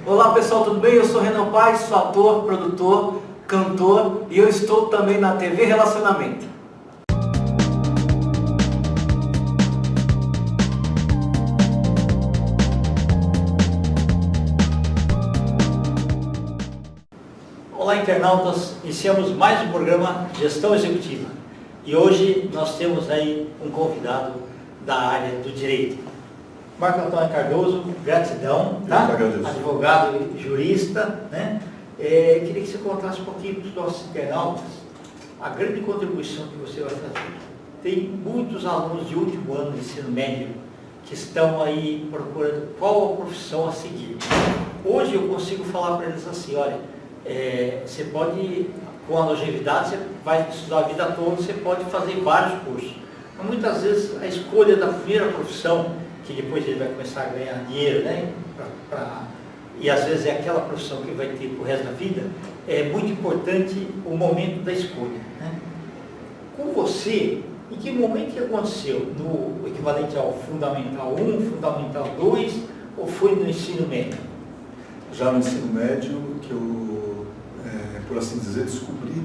Olá pessoal, tudo bem? Eu sou Renan Paes, sou ator, produtor, cantor e eu estou também na TV Relacionamento. Olá internautas, iniciamos mais um programa Gestão Executiva e hoje nós temos aí um convidado da área do direito. Marco Antônio Cardoso, gratidão, tá? Advogado e jurista, né? Queria que você contasse um pouquinho para os nossos internautas a grande contribuição que você vai fazer. Tem muitos alunos de último ano de ensino médio que estão aí procurando qual a profissão a seguir. Hoje eu consigo falar para eles assim, olha, você pode, com a longevidade, você vai estudar a vida toda, você pode fazer vários cursos. Mas muitas vezes a escolha da primeira profissão, que depois ele vai começar a ganhar dinheiro, né? E às vezes é aquela profissão que vai ter para o resto da vida, é muito importante o momento da escolha. Né? Com você, em que momento que aconteceu? No equivalente ao Fundamental 1, Fundamental 2, ou foi no ensino médio? Já no ensino médio, que eu, por assim dizer, descobri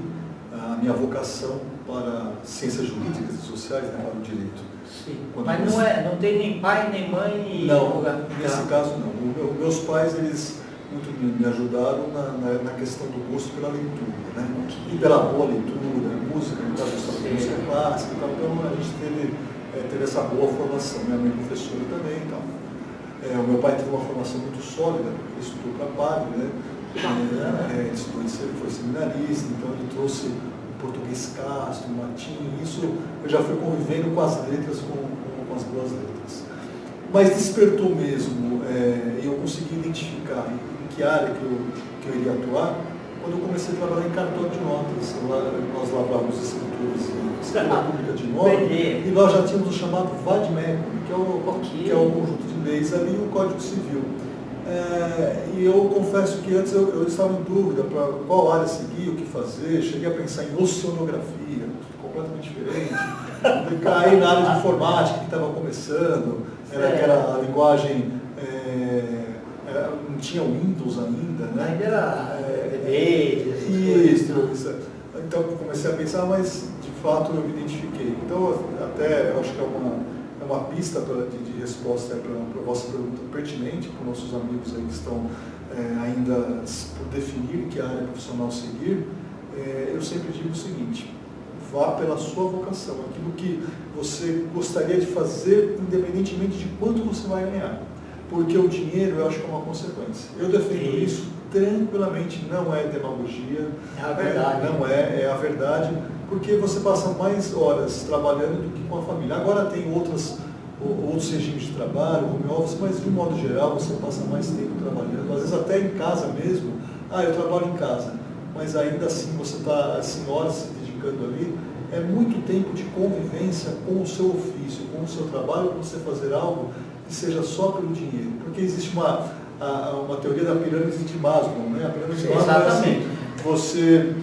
a minha vocação para ciências jurídicas e sociais, né, para o direito. Sim. Mas não tem nem pai, nem mãe? Não, nesse caso não. Meus pais, eles muito me ajudaram na questão do gosto pela leitura, né? E pela boa leitura, música, no caso da música clássica e tal. Então a gente teve essa boa formação. Minha mãe professora também e tal. O meu pai teve uma formação muito sólida, ele estudou para padre, né? Ele foi seminarista, então ele trouxe português casto, latim, isso eu já fui convivendo com as letras, com as boas letras. Mas despertou mesmo, eu consegui identificar em que área que eu iria atuar, quando eu comecei a trabalhar em cartório de notas. Nós lavávamos escrituras em escritura pública de notas, e nós já tínhamos o chamado VADMECUM, que é o conjunto de leis ali, e o Código Civil. E eu confesso que antes eu estava em dúvida para qual área seguir, o que fazer, cheguei a pensar em oceanografia, completamente diferente, caí na área de informática que estava começando, era a linguagem, não tinha Windows ainda, né? Ainda era DB, isso. Então eu comecei a pensar, mas de fato eu me identifiquei. Então até eu acho que é uma pista de resposta para a vossa pergunta pertinente para os nossos amigos aí que estão ainda por definir que área profissional seguir. Eu sempre digo o seguinte: vá pela sua vocação, aquilo que você gostaria de fazer, independentemente de quanto você vai ganhar, porque o dinheiro eu acho que é uma consequência. Eu defendo isso tranquilamente, não é demagogia, é a verdade. Não é a verdade, porque você passa mais horas trabalhando do que com a família. Agora tem outros regimes de trabalho, home office, mas de um modo geral você passa mais tempo trabalhando, às vezes até em casa mesmo. Eu trabalho em casa, mas ainda assim você está assim, horas se dedicando ali. É muito tempo de convivência com o seu ofício, com o seu trabalho, para você fazer algo que seja só pelo dinheiro. Porque existe uma teoria da pirâmide de Maslow, né? A pirâmide de Maslow é assim: você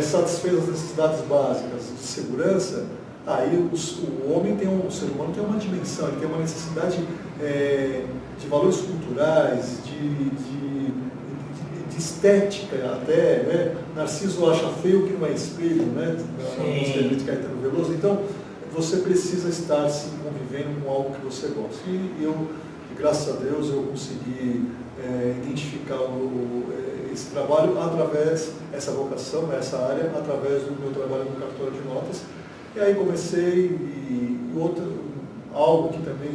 satisfez as necessidades básicas de segurança, aí o homem o ser humano tem uma dimensão, ele tem uma necessidade de valores culturais, de estética até, né? Narciso acha feio que não é espelho, né? Na música de Caetano Veloso. Então, você precisa estar se convivendo com algo que você gosta. E eu, graças a Deus, eu consegui identificar esse trabalho essa vocação, essa área, através do meu trabalho no cartório de notas. E aí comecei, algo que também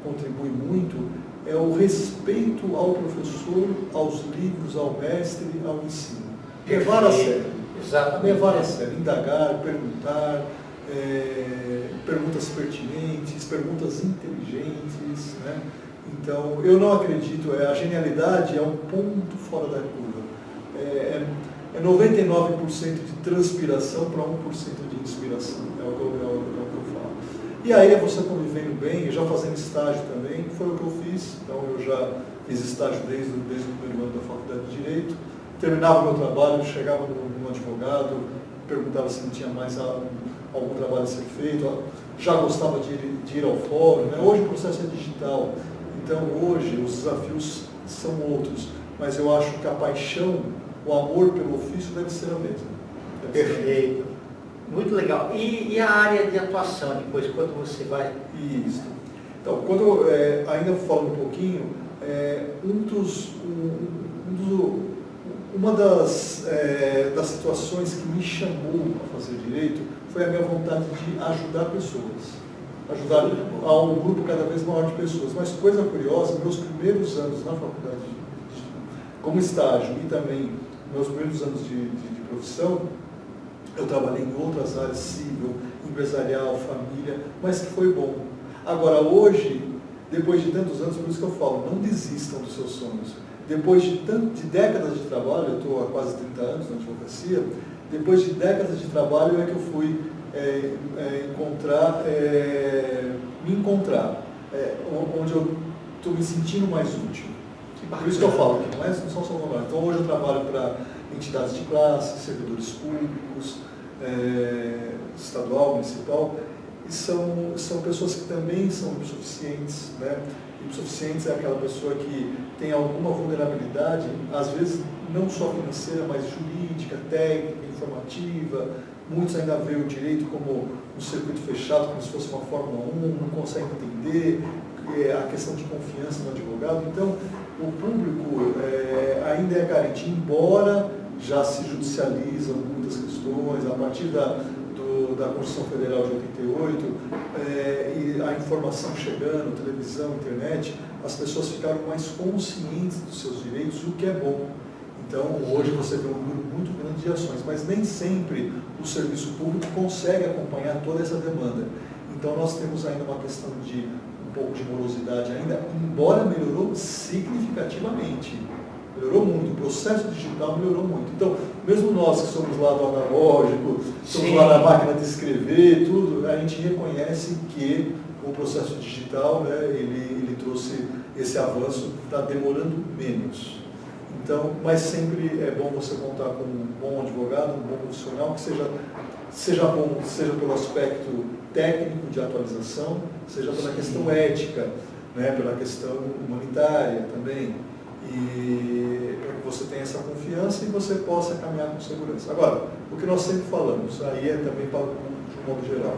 contribui muito, é o respeito ao professor, aos livros, ao mestre, ao ensino. Levar a sério. Exatamente. Levar a sério, indagar, perguntar, perguntas pertinentes, perguntas inteligentes, né? Então, eu não acredito, a genialidade é um ponto fora da curva. É 99% de transpiração para 1% de inspiração, é o que eu falo. E aí, você convivendo bem, já fazendo estágio também, foi o que eu fiz. Então, eu já fiz estágio desde o primeiro ano da Faculdade de Direito. Terminava o meu trabalho, chegava no advogado, perguntava se não tinha mais algum trabalho a ser feito. Já gostava de ir ao fórum, né? Hoje o processo é digital. Então, hoje, os desafios são outros. mas eu acho que a paixão, o amor pelo ofício deve ser a mesma. Perfeito. Muito legal. E a área de atuação, depois, quando você vai... Isso. Então, quando eu, ainda falando um pouquinho, uma das situações que me chamou a fazer direito foi a minha vontade de ajudar pessoas. Ajudar a um grupo cada vez maior de pessoas. Mas coisa curiosa, meus primeiros anos na faculdade, como estágio e também meus primeiros anos de profissão, eu trabalhei em outras áreas, civil, empresarial, família, mas que foi bom. Agora, hoje, depois de tantos anos, por isso que eu falo, não desistam dos seus sonhos. Depois de décadas de trabalho, eu estou há quase 30 anos na advocacia, depois de décadas de trabalho é que eu fui me encontrar, onde eu estou me sentindo mais útil. Por isso que eu falo, que não são só honorários. Então hoje eu trabalho para entidades de classe, servidores públicos, estadual, municipal, e são pessoas que também são insuficientes, né? Insuficientes é aquela pessoa que tem alguma vulnerabilidade, às vezes não só financeira, mas jurídica, técnica, informativa. Muitos ainda veem o direito como um circuito fechado, como se fosse uma Fórmula 1, não conseguem entender a questão de confiança no advogado. Então, o público ainda é carente, embora já se judicializam muitas questões, a partir da Constituição Federal de 88, e a informação chegando, televisão, internet, as pessoas ficaram mais conscientes dos seus direitos, o que é bom. Então, hoje você vê um número muito grande de ações, mas nem sempre o serviço público consegue acompanhar toda essa demanda. Então, nós temos ainda uma questão de um pouco de morosidade ainda, embora melhorou significativamente. Melhorou muito, o processo digital melhorou muito. Então, mesmo nós que somos lá do analógico, somos lá na máquina de escrever, tudo, a gente reconhece que o processo digital, né, ele trouxe esse avanço, está demorando menos. Então, mas sempre é bom você contar com um bom advogado, um bom profissional, que seja bom, seja pelo aspecto técnico de atualização, seja pela questão ética, né, pela questão humanitária também. E para que você tenha essa confiança e você possa caminhar com segurança. Agora, o que nós sempre falamos, aí é também para de um modo geral,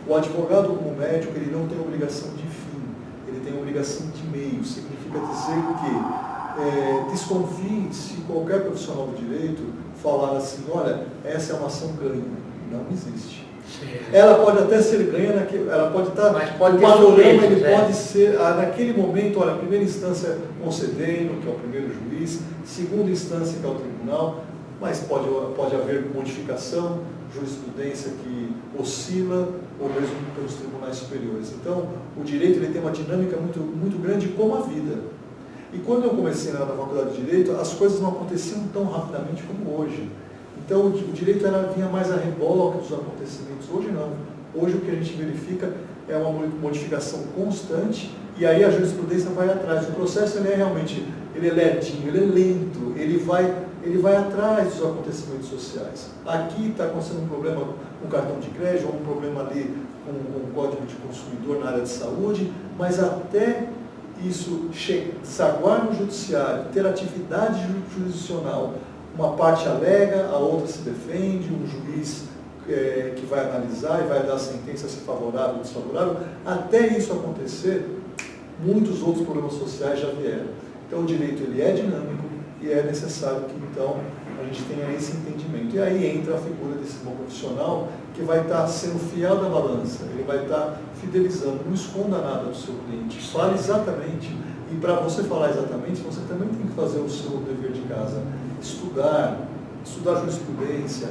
o advogado como médico, ele não tem obrigação de fim, ele tem obrigação de meio. Significa dizer que desconfie se qualquer profissional do direito falar assim, olha, essa é uma ação ganha. Não existe. Ela pode até ser ganha, ela pode estar, mas pode o panorama ele né? pode ser, naquele momento, olha, a primeira instância concedendo, que é o primeiro juiz, segunda instância, que é o tribunal, mas pode haver modificação, jurisprudência que oscila, ou mesmo pelos tribunais superiores. Então, o direito ele tem uma dinâmica muito, muito grande, como a vida. E quando eu comecei na faculdade de Direito, as coisas não aconteciam tão rapidamente como hoje. Então, o direito vinha mais a reboque dos acontecimentos. Hoje não. Hoje o que a gente verifica é uma modificação constante e aí a jurisprudência vai atrás. O processo ele é lerdinho, ele é lento, ele vai atrás dos acontecimentos sociais. Aqui está acontecendo um problema com cartão de crédito, ou um problema ali com o código de consumidor na área de saúde, mas até isso desaguar no judiciário, ter atividade jurisdicional, uma parte alega, a outra se defende, um juiz que vai analisar e vai dar a sentença se favorável ou desfavorável, até isso acontecer, muitos outros problemas sociais já vieram. Então o direito ele é dinâmico e é necessário que então a gente tenha esse entendimento. E aí entra a figura desse bom profissional que vai estar sendo fiel da balança, ele vai estar fidelizando, não esconda nada do seu cliente, fale exatamente. E para você falar exatamente, você também tem que fazer o seu dever de casa, estudar jurisprudência,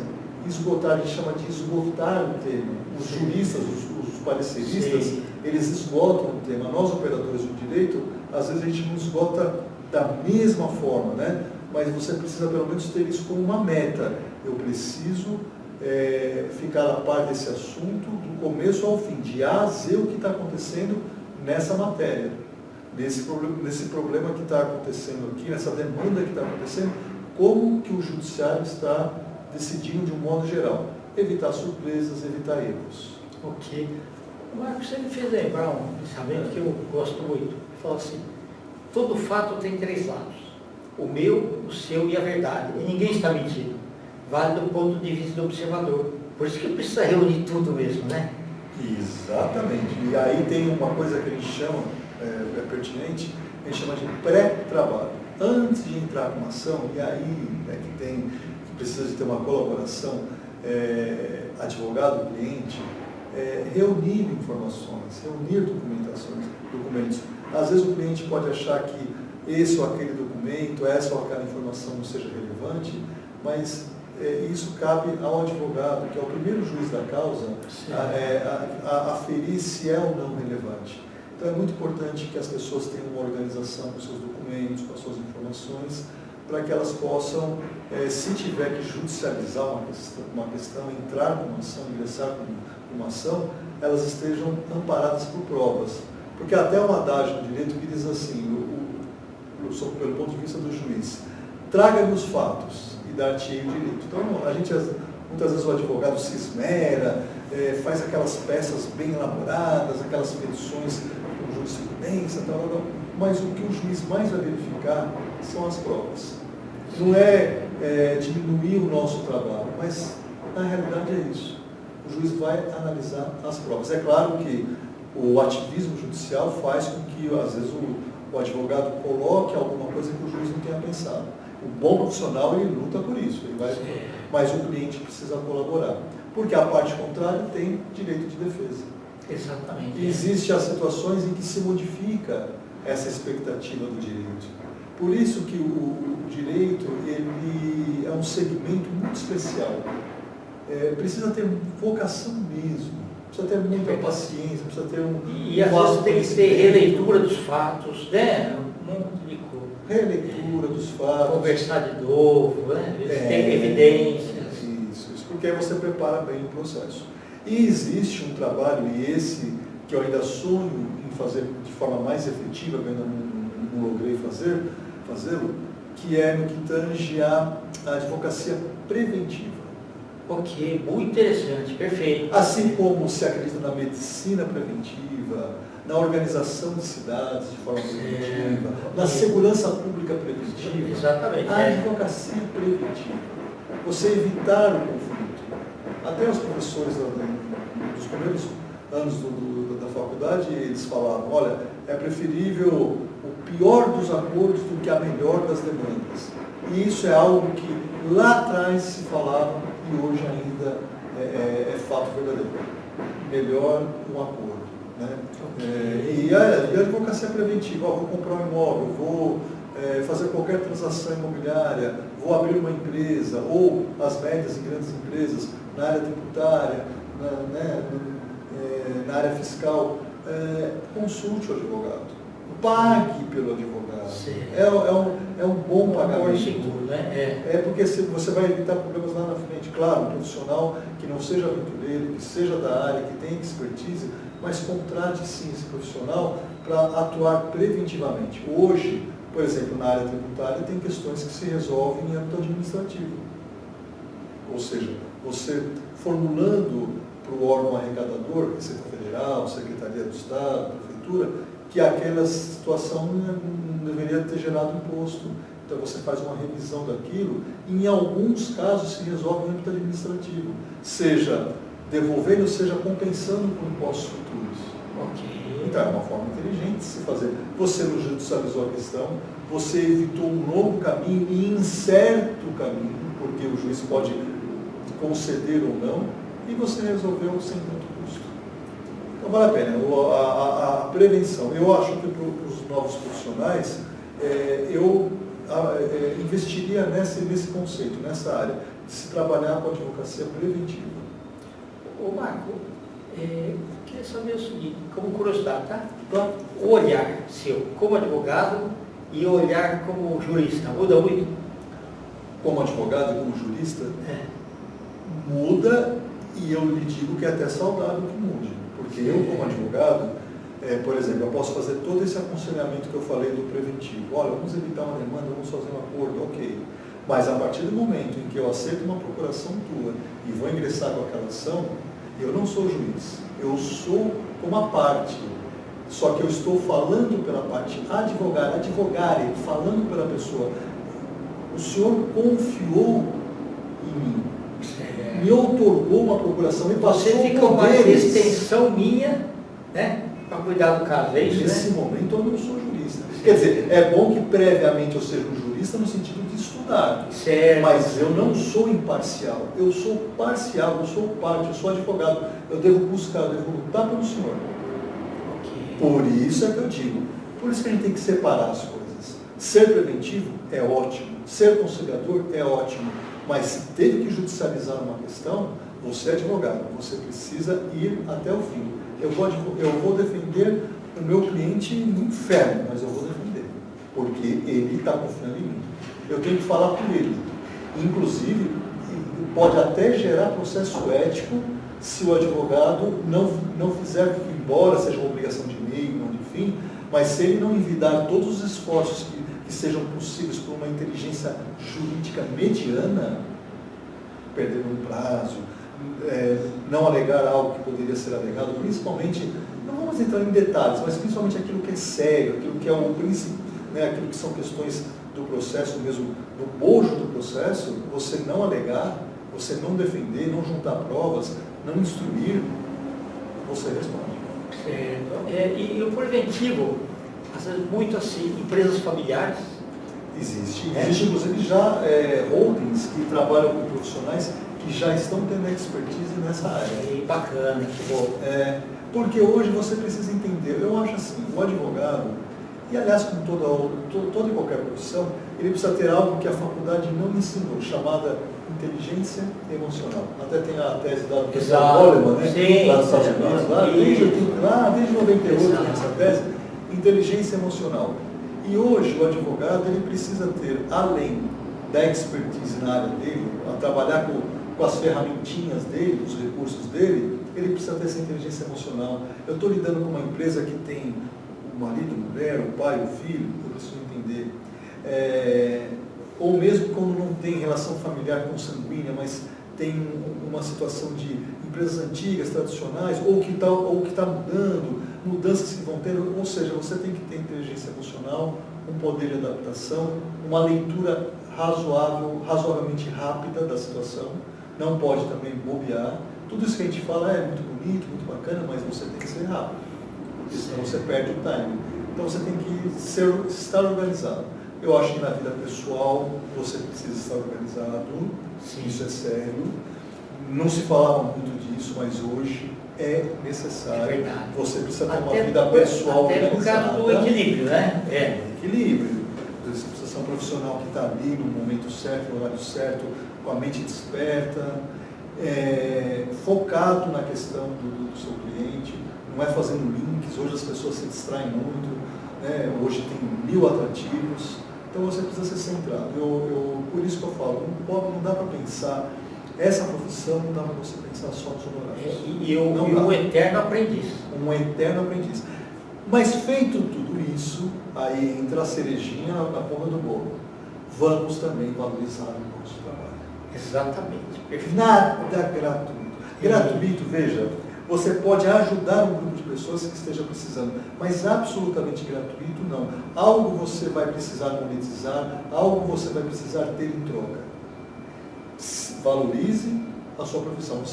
esgotar, a gente chama de esgotar o tema. Os juristas, os pareceristas, sim, eles esgotam o tema. Nós, operadores do direito, às vezes a gente não esgota da mesma forma, né? Mas você precisa pelo menos ter isso como uma meta. Eu preciso ficar a par desse assunto do começo ao fim, de A a Z o que está acontecendo nessa matéria, nesse problema que está acontecendo aqui, nessa demanda que está acontecendo, como que o judiciário está decidindo de um modo geral. Evitar surpresas, evitar erros. Ok. Marcos, você me fez lembrar um pensamento que eu gosto muito. Ele fala assim, todo fato tem três lados. o meu, o seu e a verdade. E ninguém está mentindo. Vale do ponto de vista do observador. Por isso que precisa reunir tudo mesmo, né? Exatamente. E aí tem uma coisa que a gente chama, é pertinente, a gente chama de pré-trabalho. Antes de entrar com uma ação, e aí que precisa de ter uma colaboração, advogado-cliente, reunir informações, reunir documentos. Às vezes o cliente pode achar que esse ou aquele documento, essa ou aquela informação não seja relevante, mas isso cabe ao advogado, que é o primeiro juiz da causa, aferir se é ou não relevante. Então é muito importante que as pessoas tenham uma organização com seus documentos, com as suas informações, para que elas possam, se tiver que judicializar uma questão, entrar com uma ação, ingressar com uma ação, elas estejam amparadas por provas. Porque até um adágio no direito que diz assim, pelo ponto de vista do juiz, traga-me os fatos e dar-te-ei o direito. Então, muitas vezes o advogado se esmera, faz aquelas peças bem elaboradas, aquelas petições com jurisprudência, mas o que o juiz mais vai verificar são as provas. Não é diminuir o nosso trabalho, mas na realidade é isso. O juiz vai analisar as provas. É claro que o ativismo judicial faz com que, às vezes, o advogado coloque alguma coisa que o juiz não tenha pensado. O bom profissional, ele luta por isso, mas o cliente precisa colaborar. Porque a parte contrária tem direito de defesa. Exatamente. E existem as situações em que se modifica essa expectativa do direito. Por isso que o direito, ele é um segmento muito especial. Precisa ter vocação mesmo. Precisa ter muita paciência, precisa ter E às vezes tem que ter releitura dos fatos, né? Um monte de coisa. Releitura dos fatos. Conversar de novo, né? Tem evidências. Isso, porque aí você prepara bem o processo. E existe um trabalho, e esse que eu ainda sonho em fazer de forma mais efetiva, que eu ainda não logrei fazê-lo, que é no que tange a advocacia preventiva. Ok, muito interessante, perfeito. Assim como se acredita na medicina preventiva, na organização de cidades de forma preventiva, na segurança pública preventiva, exatamente, a advocacia preventiva. Você evitar o conflito. Até os professores dos primeiros anos da faculdade, eles falavam, olha, é preferível o pior dos acordos do que a melhor das demandas. E isso é algo que lá atrás se falava e hoje ainda é fato verdadeiro. Melhor um acordo. Né? E a advocacia preventiva, vou comprar um imóvel, vou fazer qualquer transação imobiliária, vou abrir uma empresa, ou as médias e grandes empresas na área tributária, na área fiscal, consulte o advogado. Pague pelo advogado. É um bom pagamento. Seguro, né? Porque você vai evitar problemas lá na frente. Claro, um profissional que não seja aventureiro, que seja da área, que tenha expertise, mas contrate sim esse profissional para atuar preventivamente. Hoje, por exemplo, na área tributária, tem questões que se resolvem em âmbito administrativo. Ou seja, você formulando para o órgão arrecadador, Receita Federal, Secretaria do Estado, Prefeitura, que aquela situação não deveria ter gerado imposto. Então você faz uma revisão daquilo e em alguns casos se resolve no âmbito administrativo, seja devolvendo, seja compensando por impostos futuros. Okay. Então é uma forma inteligente de se fazer. Você não judicializou a questão, você evitou um longo caminho e incerto caminho, porque o juiz pode conceder ou não, e você resolveu sem tanto custo. Então vale a pena. A prevenção, eu acho que para os novos profissionais, eu investiria nesse conceito, nessa área, de se trabalhar com a advocacia preventiva. Ô Marco, queria saber o seguinte, como curiosidade, tá? Então, o olhar seu como advogado e o olhar como jurista, muda muito? Como advogado e como jurista, muda, e eu lhe digo que é até saudável que mude. Porque eu, como advogado, por exemplo, eu posso fazer todo esse aconselhamento que eu falei do preventivo. Olha, vamos evitar uma demanda, vamos fazer um acordo, ok. Mas a partir do momento em que eu aceito uma procuração tua e vou ingressar com aquela ação, eu não sou juiz, eu sou uma parte. Só que eu estou falando pela parte advogare, falando pela pessoa, O senhor confiou em mim, É. me outorgou uma procuração, me passou Você fica uma poderes. extensão minha, né? Para cuidar do caso, é isso, Nesse né? momento eu não sou jurista. Quer dizer, é bom que previamente eu seja um jurista no sentido de estudar. Certo. Mas eu não sou imparcial. Eu sou parcial, eu sou parte, eu sou advogado. Eu devo buscar, eu devo lutar pelo senhor. Ok. Por isso é que eu digo. Por isso que a gente tem que separar as coisas. Ser preventivo é ótimo. Ser conciliador é ótimo. Mas se teve que judicializar uma questão, você é advogado. Você precisa ir até o fim. Eu vou defender o meu cliente no inferno, mas eu vou defender. Porque ele está confiando em mim. Eu tenho que falar com ele. Inclusive, pode até gerar processo ético se o advogado não fizer, embora seja uma obrigação de e-mail, enfim, mas se ele não envidar todos os esforços que sejam possíveis por uma inteligência jurídica mediana, perdendo um prazo, não alegar algo que poderia ser alegado, principalmente, não vamos entrar em detalhes, mas principalmente aquilo que é sério, aquilo que é o princípio, né, aquilo que são questões do processo mesmo, do bojo do processo, você não alegar, você não defender, não juntar provas, não instruir, você responde. Certo. E o preventivo, às vezes, muito assim, empresas familiares. Existe inclusive já holdings que trabalham com profissionais que já estão tendo expertise nessa área. Bacana, que bom. Porque hoje você precisa entender, eu acho assim, o advogado, e aliás com toda e qualquer profissão, ele precisa ter algo que a faculdade não ensinou, chamada inteligência emocional. Até tem a tese da professora Goleman, né? Sim, lá nos Estados Unidos, desde 98 Exato. tem essa tese, inteligência emocional. E hoje o advogado ele precisa ter, além da expertise na área dele, a trabalhar com as ferramentinhas dele, os recursos dele, ele precisa ter essa inteligência emocional. Eu estou lidando com uma empresa que tem o marido, a mulher, o pai, o filho, eu preciso entender. Ou mesmo quando não tem relação familiar consanguínea, mas tem uma situação de empresas antigas, tradicionais, ou que está mudando, mudanças que vão tendo, ou seja, você tem que ter inteligência emocional, um poder de adaptação, uma leitura razoavelmente rápida da situação, não pode também bobear. Tudo isso que a gente fala é muito bonito, muito bacana, mas você tem que ser rápido, porque senão você perde o time. Então você tem que estar organizado. Eu acho que na vida pessoal você precisa estar organizado, sim. Isso é sério. Não se falava muito disso, mas hoje é necessário. Você precisa ter uma vida pessoal organizada. Até por causa do equilíbrio, né? Equilíbrio. Você precisa ser um profissional que está ali no momento certo, no horário certo, com a mente desperta, focado na questão do seu cliente, não é fazendo links. Hoje as pessoas se distraem muito, né? Hoje tem 1000 atrativos. Então você precisa ser centrado. Por isso que eu falo, não dá para pensar, essa profissão não dá para você pensar só nos honorários. E um eterno aprendiz. Um eterno aprendiz. Mas feito tudo isso, aí entra a cerejinha na ponta do bolo. Vamos também valorizar o nosso trabalho. Exatamente. Perfeito. Nada gratuito. Gratuito, veja, você pode ajudar um grupo de pessoas que esteja precisando, mas absolutamente gratuito não. Algo você vai precisar monetizar, algo você vai precisar ter em troca. Valorize a sua profissão.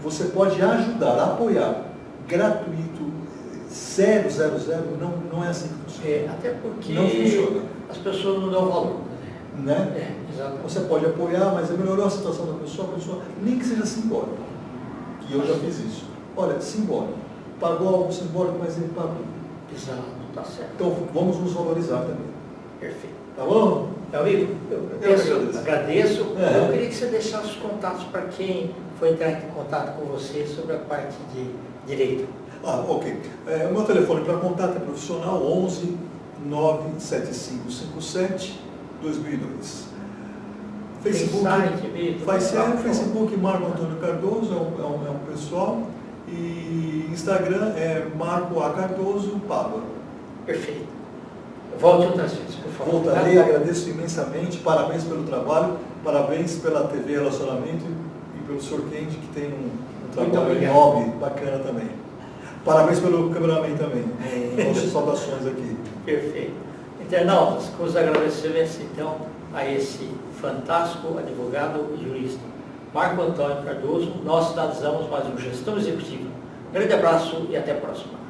Você pode ajudar, apoiar. Gratuito, 000, não é assim que funciona. Até porque não funciona. As pessoas não dão valor. Né? Exatamente. Você pode apoiar, mas melhorou a situação da pessoa, nem que seja simbólico. E eu já fiz isso. Olha, simbólico. Pagou algo simbólico, mas ele pagou. Exato, tá certo. Então vamos nos valorizar também. Perfeito. Tá bom? Meu amigo, eu agradeço. Eu queria que você deixasse os contatos para quem for entrar em contato com você sobre a parte de direito. Ok. O meu telefone para contato é profissional 11 97557 2002. Facebook, Facebook Marco Antônio Cardoso, é um pessoal, e Instagram é Marco A. Cardoso Pádua. Perfeito. Volte outras vezes, por favor. Voltarei, agradeço imensamente, parabéns pelo trabalho, parabéns pela TV Relacionamento e pelo Sr. Kendi, que tem um trabalho nobre, bacana também. Parabéns pelo cameraman também, nossas saudações aqui. Perfeito. Internautas, com os agradecimentos, então, a esse fantástico advogado e jurista, Marco Antônio Cardoso, nós finalizamos mais um Gestão Executiva. Um grande abraço e até a próxima.